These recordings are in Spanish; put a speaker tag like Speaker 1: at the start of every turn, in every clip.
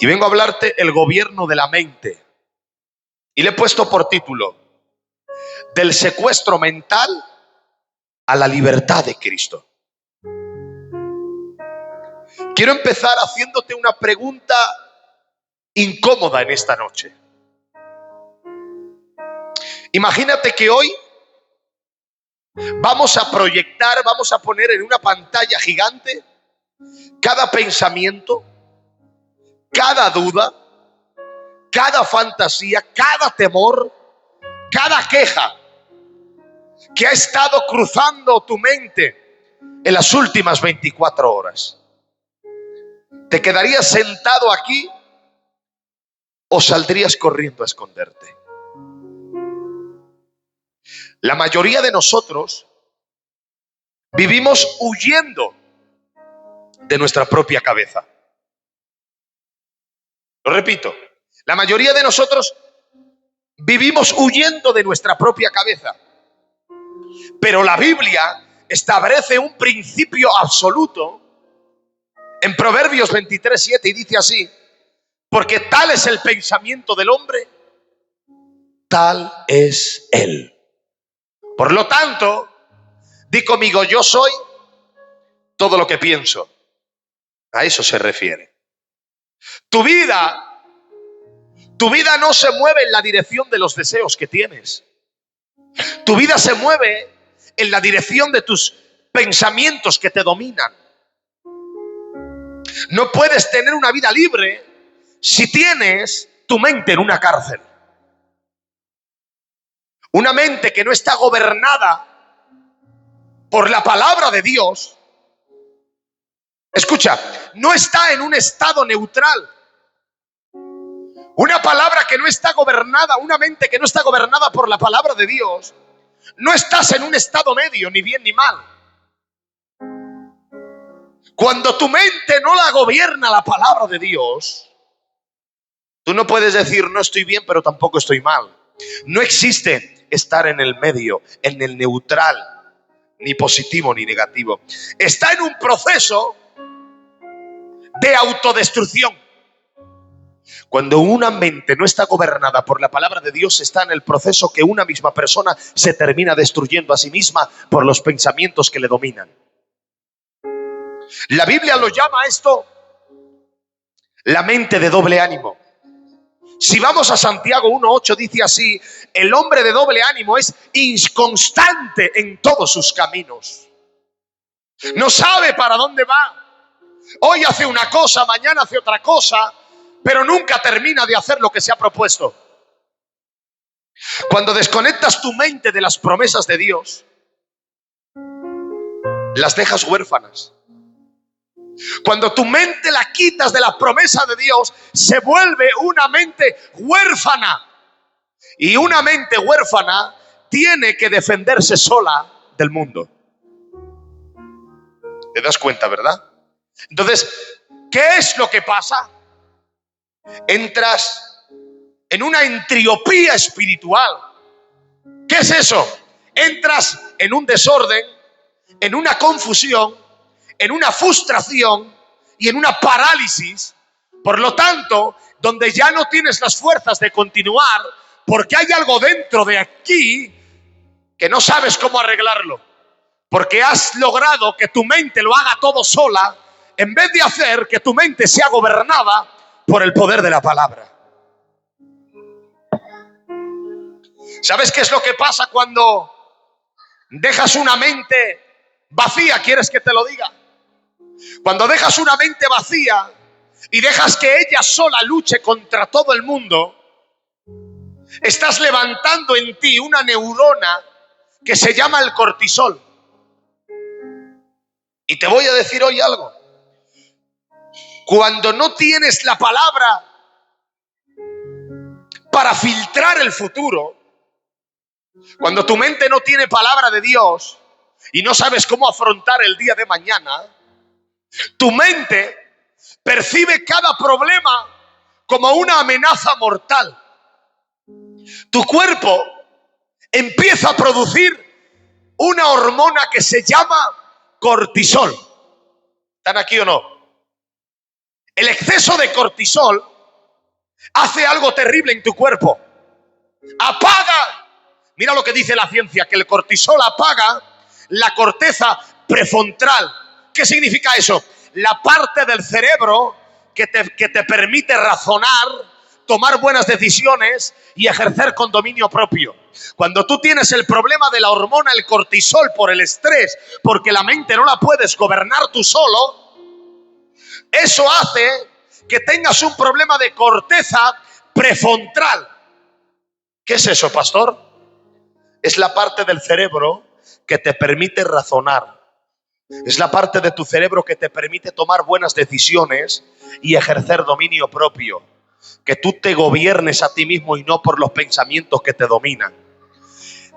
Speaker 1: Y vengo a hablarte el gobierno de la mente. Y le he puesto por título: del secuestro mental a la libertad de Cristo. Quiero empezar haciéndote una pregunta incómoda en esta noche. Imagínate que hoy vamos a proyectar, vamos a poner en una pantalla gigante cada pensamiento, cada duda, cada fantasía, cada temor, cada queja que ha estado cruzando tu mente en las últimas 24 horas. ¿Te quedarías sentado aquí o saldrías corriendo a esconderte? La mayoría de nosotros vivimos huyendo de nuestra propia cabeza. Lo repito, la mayoría de nosotros vivimos huyendo de nuestra propia cabeza. Pero la Biblia establece un principio absoluto en Proverbios 23:7 y dice así: porque tal es el pensamiento del hombre, tal es él. Por lo tanto, di conmigo: yo soy todo lo que pienso. A eso se refiere. Tu vida no se mueve en la dirección de los deseos que tienes. Tu vida se mueve en la dirección de tus pensamientos que te dominan. No puedes tener una vida libre si tienes tu mente en una cárcel. Una mente que no está gobernada por la palabra de Dios. Escucha, no está en un estado neutral. Una palabra que no está gobernada, una mente que no está gobernada por la palabra de Dios, no estás en un estado medio, ni bien ni mal. Cuando tu mente no la gobierna la palabra de Dios, tú no puedes decir no estoy bien, pero tampoco estoy mal. No existe estar en el medio, en el neutral, ni positivo ni negativo. Está en un proceso de autodestrucción. Cuando una mente no está gobernada por la palabra de Dios, está en el proceso que una misma persona se termina destruyendo a sí misma por los pensamientos que le dominan. La Biblia lo llama esto la mente de doble ánimo. Si vamos a Santiago 1:8, dice así: el hombre de doble ánimo es inconstante en todos sus caminos. No sabe para dónde va. Hoy hace una cosa, mañana hace otra cosa, pero nunca termina de hacer lo que se ha propuesto. Cuando desconectas tu mente de las promesas de Dios, las dejas huérfanas. Cuando tu mente la quitas de la promesa de Dios, se vuelve una mente huérfana. Y una mente huérfana tiene que defenderse sola del mundo. ¿Te das cuenta, verdad? Entonces, ¿qué es lo que pasa? Entras en una entropía espiritual. ¿Qué es eso? Entras en un desorden, en una confusión, en una frustración y en una parálisis. Por lo tanto, donde ya no tienes las fuerzas de continuar, porque hay algo dentro de aquí que no sabes cómo arreglarlo, porque has logrado que tu mente lo haga todo sola, en vez de hacer que tu mente sea gobernada por el poder de la palabra. ¿Sabes qué es lo que pasa cuando dejas una mente vacía? ¿Quieres que te lo diga? Cuando dejas una mente vacía y dejas que ella sola luche contra todo el mundo, estás levantando en ti una neurona que se llama el cortisol. Y te voy a decir hoy algo. Cuando no tienes la palabra para filtrar el futuro, cuando tu mente no tiene palabra de Dios y no sabes cómo afrontar el día de mañana, tu mente percibe cada problema como una amenaza mortal. Tu cuerpo empieza a producir una hormona que se llama cortisol. ¿Están aquí o no? El exceso de cortisol hace algo terrible en tu cuerpo. Apaga, mira lo que dice la ciencia, que el cortisol apaga la corteza prefrontal. ¿Qué significa eso? La parte del cerebro que te permite razonar, tomar buenas decisiones y ejercer con dominio propio. Cuando tú tienes el problema de la hormona, el cortisol, por el estrés, porque la mente no la puedes gobernar tú solo, eso hace que tengas un problema de corteza prefrontal. ¿Qué es eso, pastor? Es la parte del cerebro que te permite razonar. Es la parte de tu cerebro que te permite tomar buenas decisiones y ejercer dominio propio. Que tú te gobiernes a ti mismo y no por los pensamientos que te dominan.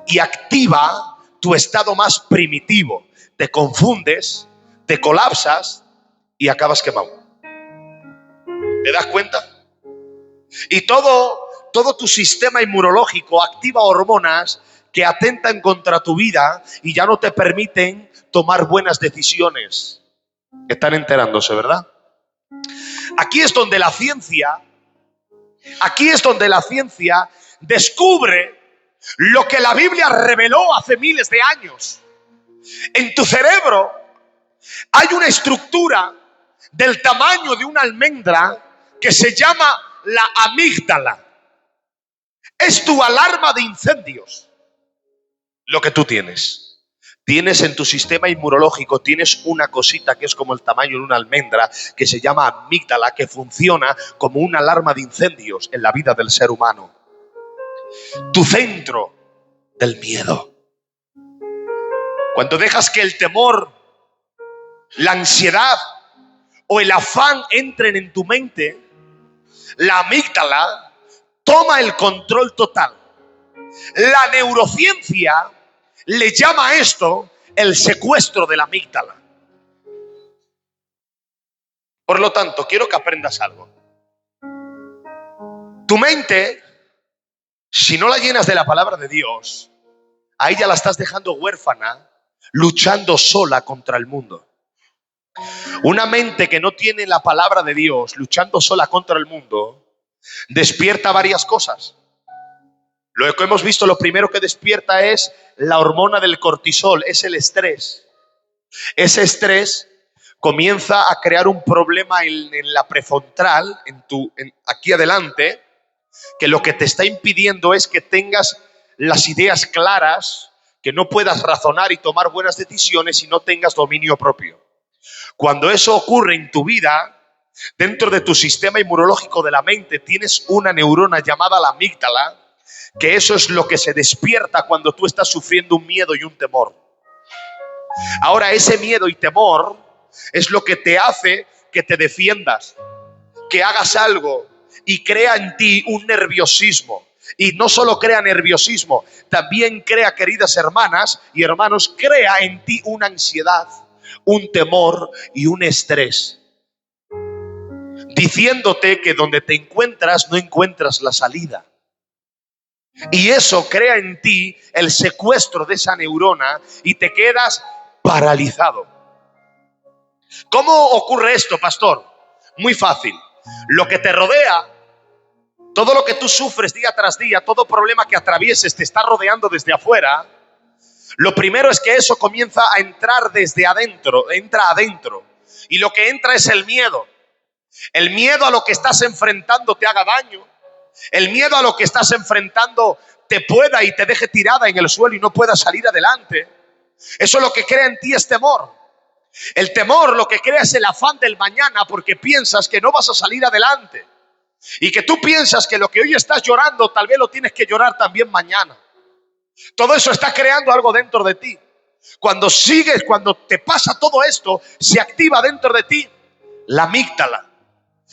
Speaker 1: Y activa tu estado más primitivo. Te confundes, te colapsas y acabas quemado. ¿Te das cuenta? Y todo tu sistema inmunológico activa hormonas que atentan contra tu vida y ya no te permiten tomar buenas decisiones. Están enterándose, ¿verdad? Aquí es donde la ciencia descubre lo que la Biblia reveló hace miles de años. En tu cerebro hay una estructura del tamaño de una almendra que se llama la amígdala. Es tu alarma de incendios. Lo que tú tienes. Tienes en tu sistema inmunológico, tienes una cosita que es como el tamaño de una almendra, que se llama amígdala, que funciona como una alarma de incendios en la vida del ser humano. Tu centro del miedo. Cuando dejas que el temor, la ansiedad o el afán entren en tu mente, la amígdala toma el control total. La neurociencia le llama a esto el secuestro de la amígdala. Por lo tanto, quiero que aprendas algo. Tu mente, si no la llenas de la palabra de Dios, a ella la estás dejando huérfana, luchando sola contra el mundo. Una mente que no tiene la palabra de Dios, luchando sola contra el mundo, despierta varias cosas. Lo que hemos visto, lo primero que despierta es la hormona del cortisol, es el estrés. Ese estrés comienza a crear un problema en la prefrontal, aquí adelante, que lo que te está impidiendo es que tengas las ideas claras, que no puedas razonar y tomar buenas decisiones y no tengas dominio propio. Cuando eso ocurre en tu vida, dentro de tu sistema inmunológico de la mente tienes una neurona llamada la amígdala, que eso es lo que se despierta cuando tú estás sufriendo un miedo y un temor. Ahora, ese miedo y temor es lo que te hace que te defiendas, que hagas algo y crea en ti un nerviosismo. Y no solo crea nerviosismo, también crea, queridas hermanas y hermanos, crea en ti una ansiedad, un temor y un estrés, diciéndote que donde te encuentras no encuentras la salida. Y eso crea en ti el secuestro de esa neurona y te quedas paralizado. ¿Cómo ocurre esto, pastor? Muy fácil. Lo que te rodea, todo lo que tú sufres día tras día, todo problema que atravieses te está rodeando desde afuera. Lo primero es que eso comienza a entrar desde adentro, entra adentro. Y lo que entra es el miedo. El miedo a lo que estás enfrentando te haga daño. El miedo a lo que estás enfrentando te pueda y te deje tirada en el suelo y no puedas salir adelante. Eso lo que crea en ti es temor. El temor lo que crea es el afán del mañana, porque piensas que no vas a salir adelante. Y que tú piensas que lo que hoy estás llorando tal vez lo tienes que llorar también mañana. Todo eso está creando algo dentro de ti. Cuando te pasa todo esto, se activa dentro de ti la amígdala.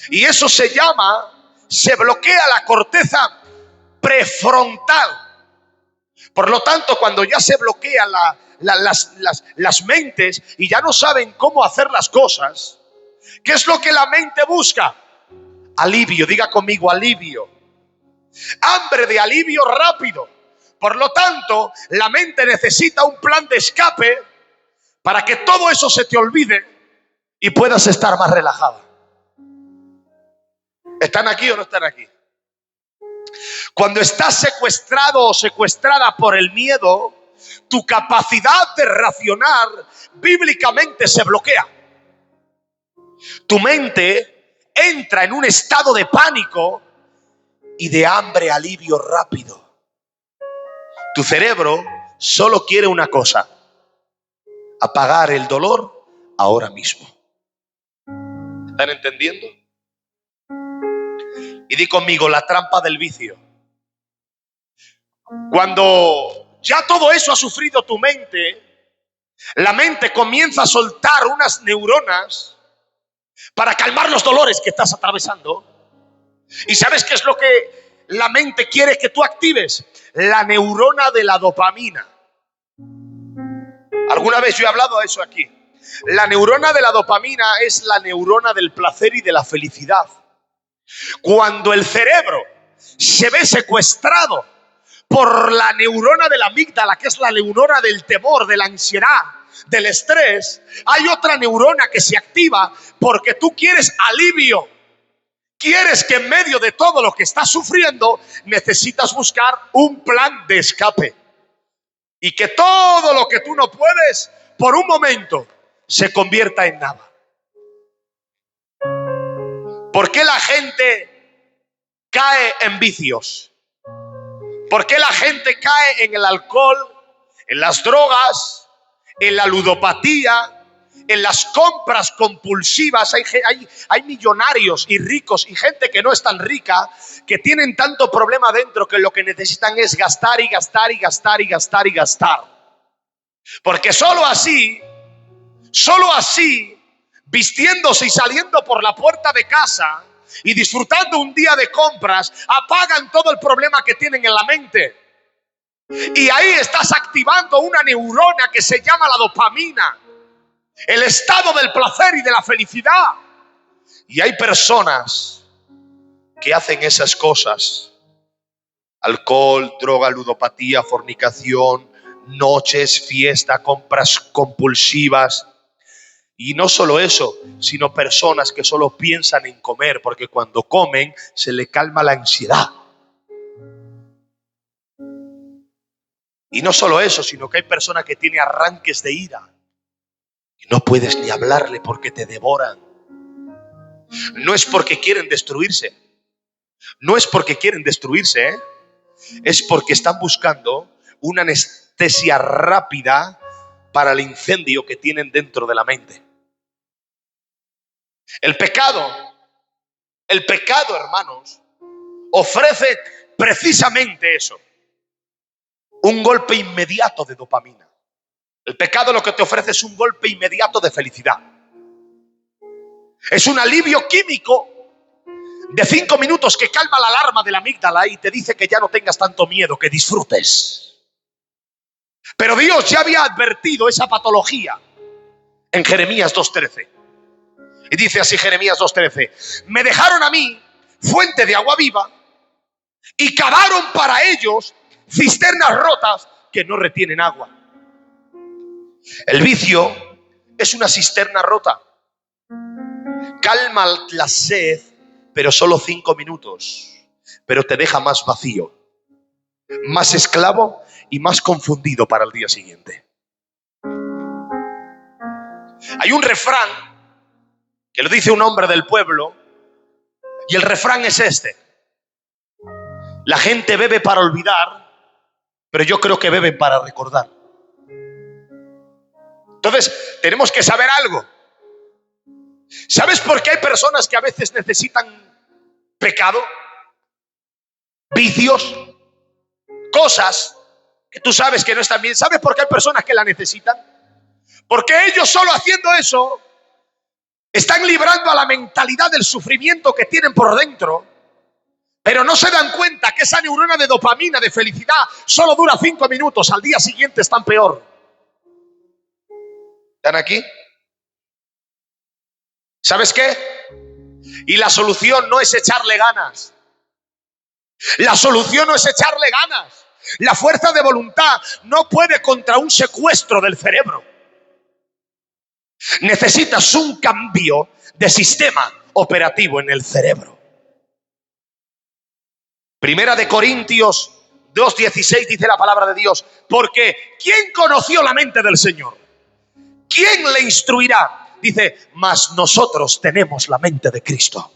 Speaker 1: Y eso se bloquea la corteza prefrontal. Por lo tanto, cuando ya se bloquean las mentes y ya no saben cómo hacer las cosas, ¿qué es lo que la mente busca? Alivio, diga conmigo, alivio. Hambre de alivio rápido. Por lo tanto, la mente necesita un plan de escape para que todo eso se te olvide y puedas estar más relajada. ¿Están aquí o no están aquí? Cuando estás secuestrado o secuestrada por el miedo, tu capacidad de racionar bíblicamente se bloquea. Tu mente entra en un estado de pánico y de hambre alivio rápido. Tu cerebro solo quiere una cosa: apagar el dolor ahora mismo. ¿Están entendiendo? Y di conmigo: la trampa del vicio. Cuando ya todo eso ha sufrido tu mente, la mente comienza a soltar unas neuronas para calmar los dolores que estás atravesando. ¿Y sabes qué es lo que la mente quiere que tú actives? La neurona de la dopamina. ¿Alguna vez yo he hablado de eso aquí? La neurona de la dopamina es la neurona del placer y de la felicidad. Cuando el cerebro se ve secuestrado por la neurona de la amígdala, que es la neurona del temor, de la ansiedad, del estrés, hay otra neurona que se activa porque tú quieres alivio. Quieres que en medio de todo lo que estás sufriendo necesitas buscar un plan de escape. Y que todo lo que tú no puedes, por un momento, se convierta en nada. ¿Por qué la gente cae en vicios? ¿Por qué la gente cae en el alcohol, en las drogas, en la ludopatía, en las compras compulsivas? Hay millonarios y ricos y gente que no es tan rica, que tienen tanto problema dentro que lo que necesitan es gastar y gastar y gastar y gastar y gastar. Porque solo así, vistiéndose y saliendo por la puerta de casa y disfrutando un día de compras, apagan todo el problema que tienen en la mente. Y ahí estás activando una neurona que se llama la dopamina, el estado del placer y de la felicidad. Y hay personas que hacen esas cosas: alcohol, droga, ludopatía, fornicación, noches, fiesta, compras compulsivas. Y no solo eso, sino personas que solo piensan en comer, porque cuando comen se le calma la ansiedad. Y no solo eso, sino que hay personas que tienen arranques de ira y no puedes ni hablarle porque te devoran. No es porque quieren destruirse. No es porque quieren destruirse, ¿eh? Es porque están buscando una anestesia rápida para el incendio que tienen dentro de la mente. El pecado, hermanos, ofrece precisamente eso: un golpe inmediato de dopamina. El pecado lo que te ofrece es un golpe inmediato de felicidad. Es un alivio químico de 5 minutos que calma la alarma de la amígdala y te dice que ya no tengas tanto miedo, que disfrutes. Pero Dios ya había advertido esa patología en Jeremías 2:13. Y dice así Jeremías 2:13: me dejaron a mí fuente de agua viva y cavaron para ellos cisternas rotas que no retienen agua. El vicio es una cisterna rota. Calma la sed, pero solo 5 minutos. Pero te deja más vacío, más esclavo y más confundido para el día siguiente. Hay un refrán que lo dice un hombre del pueblo, y el refrán es este: la gente bebe para olvidar, pero yo creo que beben para recordar. Entonces, tenemos que saber algo. ¿Sabes por qué hay personas que a veces necesitan pecado, vicios, cosas que tú sabes que no están bien? ¿Sabes por qué hay personas que la necesitan? Porque ellos solo haciendo eso están librando a la mentalidad del sufrimiento que tienen por dentro, pero no se dan cuenta que esa neurona de dopamina, de felicidad, solo dura 5 minutos. Al día siguiente están peor. ¿Están aquí? ¿Sabes qué? Y la solución no es echarle ganas. La solución no es echarle ganas. La fuerza de voluntad no puede contra un secuestro del cerebro. Necesitas un cambio de sistema operativo en el cerebro. Primera de Corintios 2:16 dice la palabra de Dios: porque ¿quién conoció la mente del Señor? ¿Quién le instruirá? Dice, mas nosotros tenemos la mente de Cristo.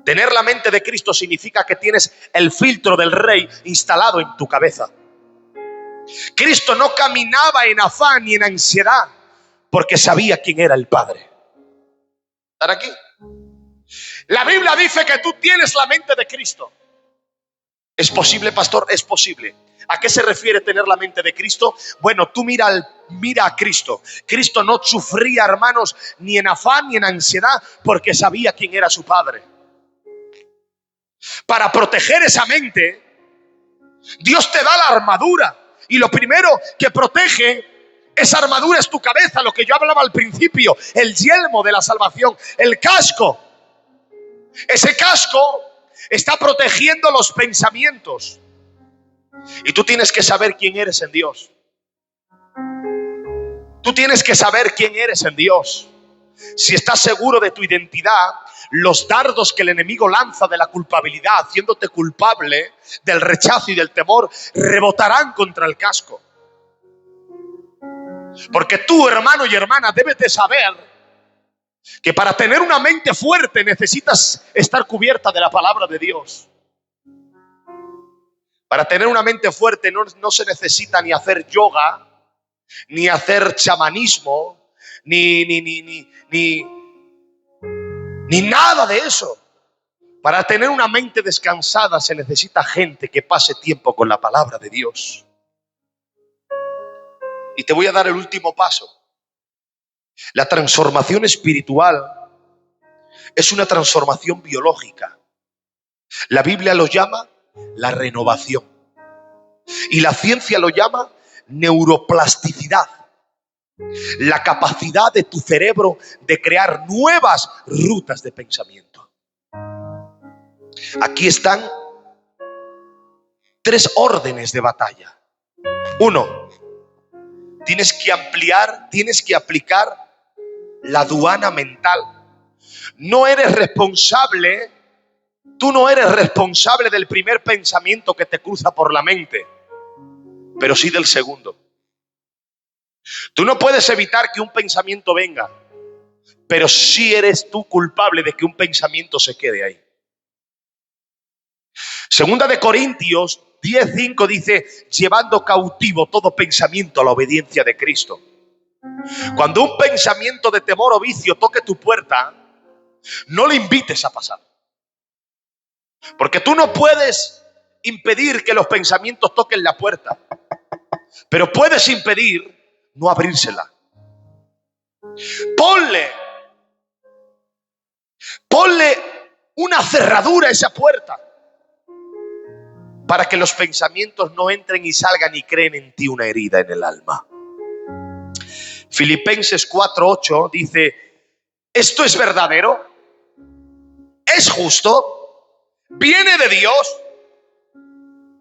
Speaker 1: Tener la mente de Cristo significa que tienes el filtro del Rey instalado en tu cabeza. Cristo no caminaba en afán ni en ansiedad porque sabía quién era el Padre. ¿Están aquí? La Biblia dice que tú tienes la mente de Cristo. ¿Es posible, pastor? Es posible. ¿A qué se refiere tener la mente de Cristo? Bueno, tú mira a Cristo. Cristo no sufría, hermanos, ni en afán ni en ansiedad porque sabía quién era su Padre. Para proteger esa mente, Dios te da la armadura. Y lo primero que protege esa armadura es tu cabeza, lo que yo hablaba al principio, el yelmo de la salvación, el casco. Ese casco está protegiendo los pensamientos. Y tú tienes que saber quién eres en Dios. Tú tienes que saber quién eres en Dios. Si estás seguro de tu identidad, los dardos que el enemigo lanza de la culpabilidad, haciéndote culpable del rechazo y del temor, rebotarán contra el casco. Porque tú, hermano y hermana, debes de saber que para tener una mente fuerte necesitas estar cubierta de la palabra de Dios. Para tener una mente fuerte no se necesita ni hacer yoga, ni hacer chamanismo, ni nada de eso. Para tener una mente descansada se necesita gente que pase tiempo con la palabra de Dios. Y te voy a dar el último paso. La transformación espiritual es una transformación biológica. La Biblia lo llama la renovación. Y la ciencia lo llama neuroplasticidad. La capacidad de tu cerebro de crear nuevas rutas de pensamiento. Aquí están 3 órdenes de batalla. 1. Tienes que aplicar la aduana mental. Tú no eres responsable del primer pensamiento que te cruza por la mente, pero sí del segundo. Tú no puedes evitar que un pensamiento venga, pero sí eres tú culpable de que un pensamiento se quede ahí. Segunda de Corintios 10:5 dice: llevando cautivo todo pensamiento a la obediencia de Cristo. Cuando un pensamiento de temor o vicio toque tu puerta, no le invites a pasar. Porque tú no puedes impedir que los pensamientos toquen la puerta, pero puedes impedir no abrírsela. Ponle una cerradura a esa puerta para que los pensamientos no entren y salgan y creen en ti una herida en el alma. Filipenses 4:8 dice: ¿esto es verdadero? ¿Es justo? ¿Viene de Dios?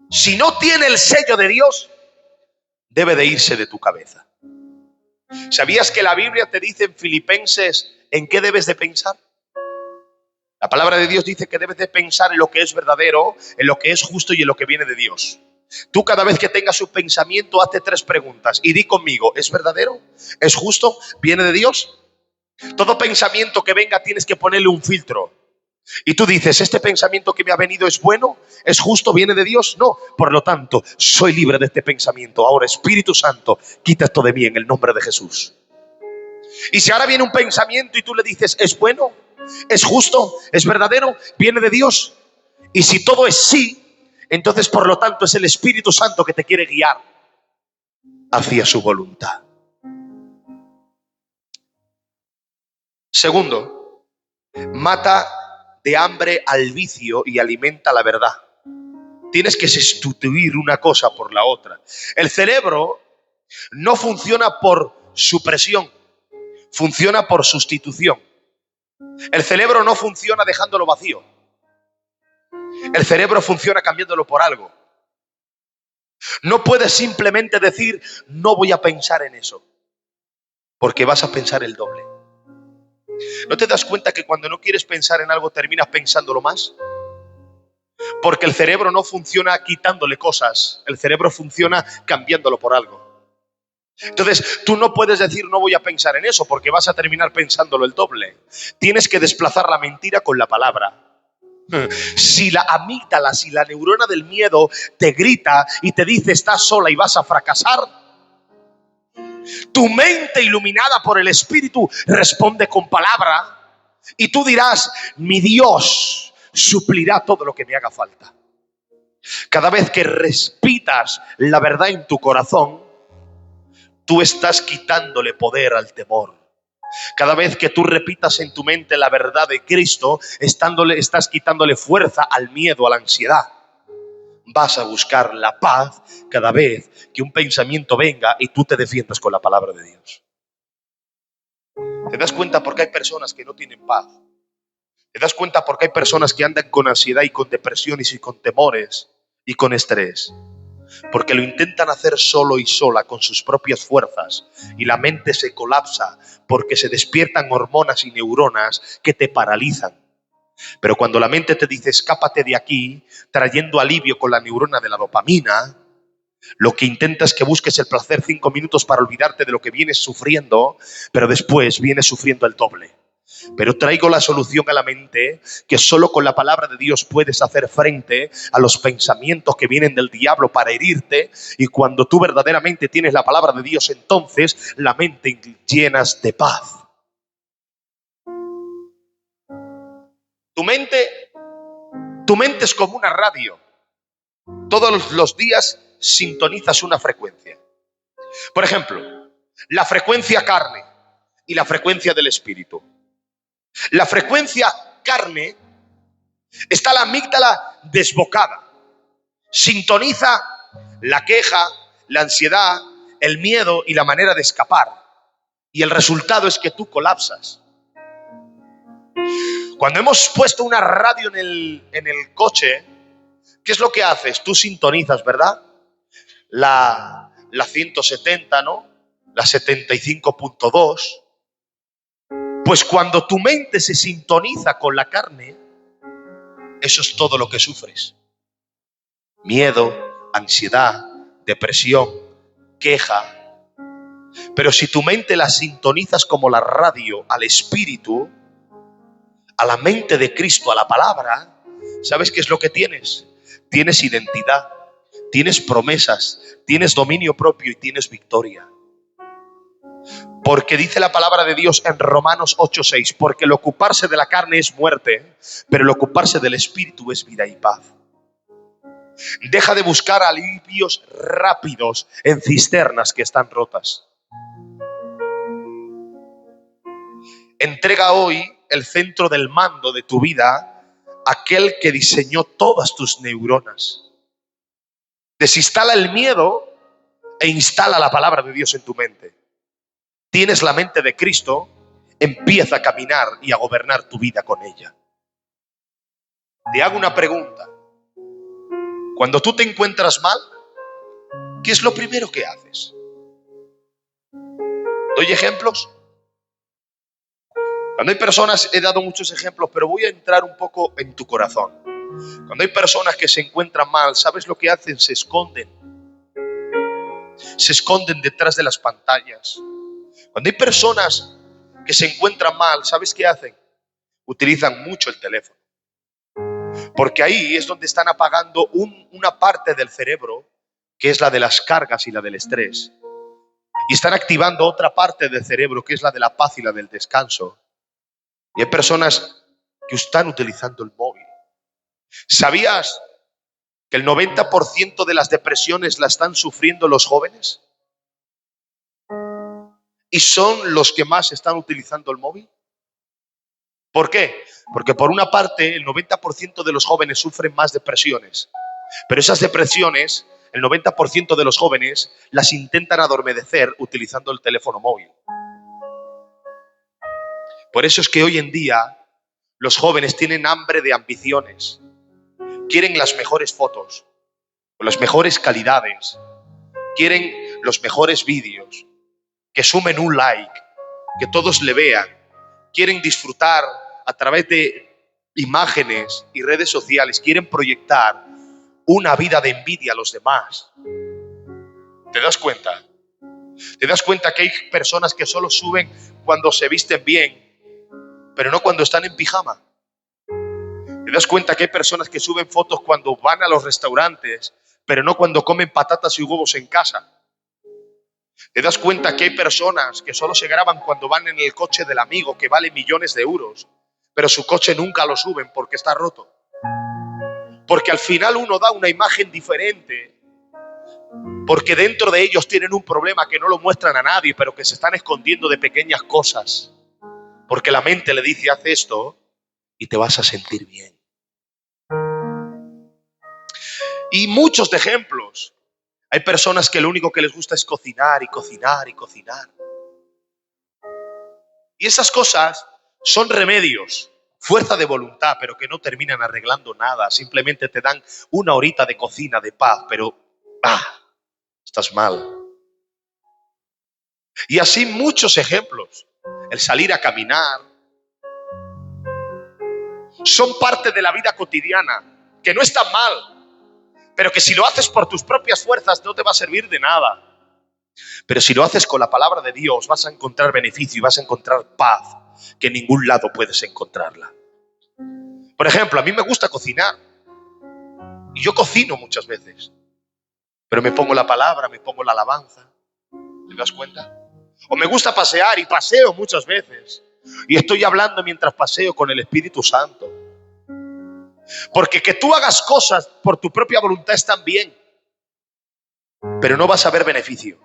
Speaker 1: Si no tiene el sello de Dios, debe de irse de tu cabeza. ¿Sabías que la Biblia te dice en Filipenses en qué debes de pensar? La palabra de Dios dice que debes de pensar en lo que es verdadero, en lo que es justo y en lo que viene de Dios. Tú cada vez que tengas un pensamiento, hazte 3 preguntas y di conmigo: ¿es verdadero? ¿Es justo? ¿Viene de Dios? Todo pensamiento que venga tienes que ponerle un filtro. Y tú dices: ¿este pensamiento que me ha venido es bueno? ¿Es justo? ¿Viene de Dios? No. Por lo tanto, soy libre de este pensamiento. Ahora, Espíritu Santo, quita esto de mí en el nombre de Jesús. Y si ahora viene un pensamiento y tú le dices: ¿es bueno? ¿Es justo? ¿Es verdadero? ¿Viene de Dios? Y si todo es sí, entonces por lo tanto es el Espíritu Santo que te quiere guiar hacia su voluntad. Segundo, mata de hambre al vicio y alimenta la verdad. Tienes que sustituir una cosa por la otra. El cerebro no funciona por supresión, funciona por sustitución. El cerebro no funciona dejándolo vacío. El cerebro funciona cambiándolo por algo. No puedes simplemente decir: no voy a pensar en eso, porque vas a pensar el doble. ¿No te das cuenta que cuando no quieres pensar en algo terminas pensándolo más? Porque el cerebro no funciona quitándole cosas, el cerebro funciona cambiándolo por algo. Entonces, tú no puedes decir no voy a pensar en eso, porque vas a terminar pensándolo el doble. Tienes que desplazar la mentira con la palabra. Si la amígdala, si la neurona del miedo te grita y te dice estás sola y vas a fracasar, tu mente iluminada por el Espíritu responde con palabra y tú dirás, mi Dios suplirá todo lo que me haga falta. Cada vez que respiras la verdad en tu corazón, tú estás quitándole poder al temor. Cada vez que tú repitas en tu mente la verdad de Cristo, estás quitándole fuerza al miedo, a la ansiedad. Vas a buscar la paz cada vez que un pensamiento venga y tú te defiendas con la palabra de Dios. ¿Te das cuenta por qué hay personas que no tienen paz? ¿Te das cuenta por qué hay personas que andan con ansiedad y con depresiones y con temores y con estrés? Porque lo intentan hacer solo y sola con sus propias fuerzas y la mente se colapsa porque se despiertan hormonas y neuronas que te paralizan. Pero cuando la mente te dice escápate de aquí, trayendo alivio con la neurona de la dopamina, lo que intenta es que busques el placer 5 minutos para olvidarte de lo que vienes sufriendo, pero después vienes sufriendo el doble. Pero traigo la solución a la mente, que solo con la palabra de Dios puedes hacer frente a los pensamientos que vienen del diablo para herirte, y cuando tú verdaderamente tienes la palabra de Dios, entonces la mente llenas de paz. Tu mente es como una radio. Todos los días sintonizas una frecuencia. Por ejemplo, la frecuencia carne y la frecuencia del espíritu. La frecuencia carne está la amígdala desbocada. Sintoniza la queja, la ansiedad, el miedo y la manera de escapar. Y el resultado es que tú colapsas. Cuando hemos puesto una radio en el coche, ¿qué es lo que haces? Tú sintonizas, ¿verdad? La 170, ¿no? La 75.2. Pues cuando tu mente se sintoniza con la carne, eso es todo lo que sufres. Miedo, ansiedad, depresión, queja. Pero si tu mente la sintonizas como la radio al Espíritu, a la mente de Cristo, a la palabra, ¿sabes qué es lo que tienes? Tienes identidad, tienes promesas, tienes dominio propio y tienes victoria. Porque dice la palabra de Dios en Romanos 8:6, porque el ocuparse de la carne es muerte, pero el ocuparse del Espíritu es vida y paz. Deja de buscar alivios rápidos en cisternas que están rotas. Entrega hoy el centro del mando de tu vida a aquel que diseñó todas tus neuronas. Desinstala el miedo e instala la palabra de Dios en tu mente. Tienes la mente de Cristo, empieza a caminar y a gobernar tu vida con ella. Te hago una pregunta. Cuando tú te encuentras mal, ¿qué es lo primero que haces? ¿Doy ejemplos? Cuando hay personas, he dado muchos ejemplos, pero voy a entrar un poco en tu corazón. Cuando hay personas que se encuentran mal, ¿sabes lo que hacen? Se esconden. Se esconden detrás de las pantallas. Cuando hay personas que se encuentran mal, ¿sabes qué hacen? Utilizan mucho el teléfono. Porque ahí es donde están apagando una parte del cerebro, que es la de las cargas y la del estrés. Y están activando otra parte del cerebro, que es la de la paz y la del descanso. Y hay personas que están utilizando el móvil. ¿Sabías que el 90% de las depresiones la están sufriendo los jóvenes? ¿Y son los que más están utilizando el móvil? ¿Por qué? Porque por una parte el 90% de los jóvenes sufren más depresiones, pero esas depresiones, el 90% de los jóvenes las intentan adormecer utilizando el teléfono móvil. Por eso es que hoy en día los jóvenes tienen hambre de ambiciones, quieren las mejores fotos, las mejores calidades, quieren los mejores vídeos, que sumen un like, que todos le vean, quieren disfrutar a través de imágenes y redes sociales quieren proyectar una vida de envidia a los demás. ¿Te das cuenta? ¿Te das cuenta que hay personas que solo suben cuando se visten bien, pero no cuando están en pijama? ¿Te das cuenta que hay personas que suben fotos cuando van a los restaurantes, pero no cuando comen patatas y huevos en casa? ¿Te das cuenta que hay personas que solo se graban cuando van en el coche del amigo que vale millones de euros, pero su coche nunca lo suben porque está roto? Porque al final uno da una imagen diferente, porque dentro de ellos tienen un problema que no lo muestran a nadie, pero que se están escondiendo de pequeñas cosas. Porque la mente le dice, haz esto y te vas a sentir bien. Y muchos de ejemplos. Hay personas que lo único que les gusta es cocinar y cocinar y cocinar. Y esas cosas son remedios, fuerza de voluntad, pero que no terminan arreglando nada. Simplemente te dan una horita de cocina, de paz, pero estás mal. Y así muchos ejemplos. El salir a caminar. Son parte de la vida cotidiana, que no está mal, pero que si lo haces por tus propias fuerzas no te va a servir de nada. Pero si lo haces con la palabra de Dios, vas a encontrar beneficio y vas a encontrar paz, que en ningún lado puedes encontrarla. Por ejemplo, a mí me gusta cocinar. Y yo cocino muchas veces. Pero me pongo la palabra, me pongo la alabanza. ¿Te das cuenta? O me gusta pasear y paseo muchas veces. Y estoy hablando mientras paseo con el Espíritu Santo. Porque que tú hagas cosas por tu propia voluntad están bien, pero no vas a ver beneficio.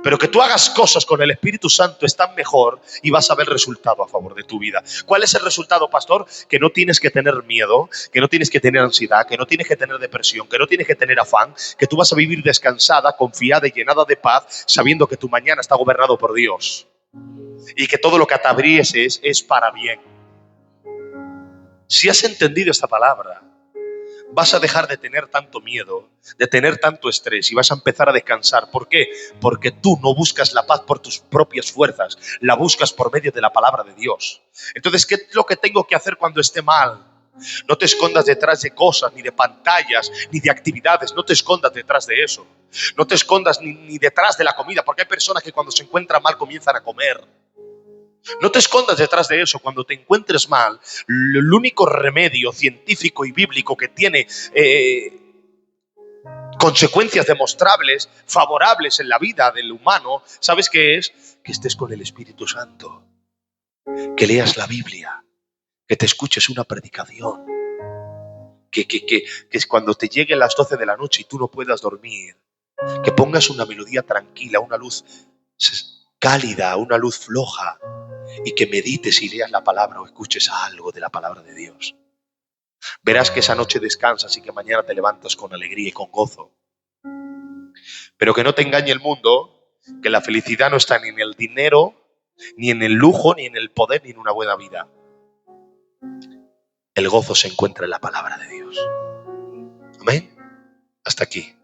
Speaker 1: Pero que tú hagas cosas con el Espíritu Santo están mejor y vas a ver resultado a favor de tu vida. ¿Cuál es el resultado, pastor? Que no tienes que tener miedo, que no tienes que tener ansiedad, que no tienes que tener depresión, que no tienes que tener afán, que tú vas a vivir descansada, confiada y llenada de paz, sabiendo que tu mañana está gobernado por Dios y que todo lo que atravieses es para bien. Si has entendido esta palabra, vas a dejar de tener tanto miedo, de tener tanto estrés y vas a empezar a descansar. ¿Por qué? Porque tú no buscas la paz por tus propias fuerzas, la buscas por medio de la palabra de Dios. Entonces, ¿qué es lo que tengo que hacer cuando esté mal? No te escondas detrás de cosas, ni de pantallas, ni de actividades. No te escondas detrás de eso. No te escondas ni detrás de la comida, porque hay personas que cuando se encuentran mal comienzan a comer. No te escondas detrás de eso. Cuando te encuentres mal, el único remedio científico y bíblico que tiene consecuencias demostrables, favorables en la vida del humano, ¿sabes qué es? Que estés con el Espíritu Santo, que leas la Biblia, que te escuches una predicación, que es cuando te lleguen las 12 de la noche y tú no puedas dormir, que pongas una melodía tranquila, una luz cálida, una luz floja, y que medites y leas la palabra o escuches algo de la palabra de Dios. Verás que esa noche descansas y que mañana te levantas con alegría y con gozo. Pero que no te engañe el mundo, que la felicidad no está ni en el dinero, ni en el lujo, ni en el poder, ni en una buena vida. El gozo se encuentra en la palabra de Dios. Amén. Hasta aquí.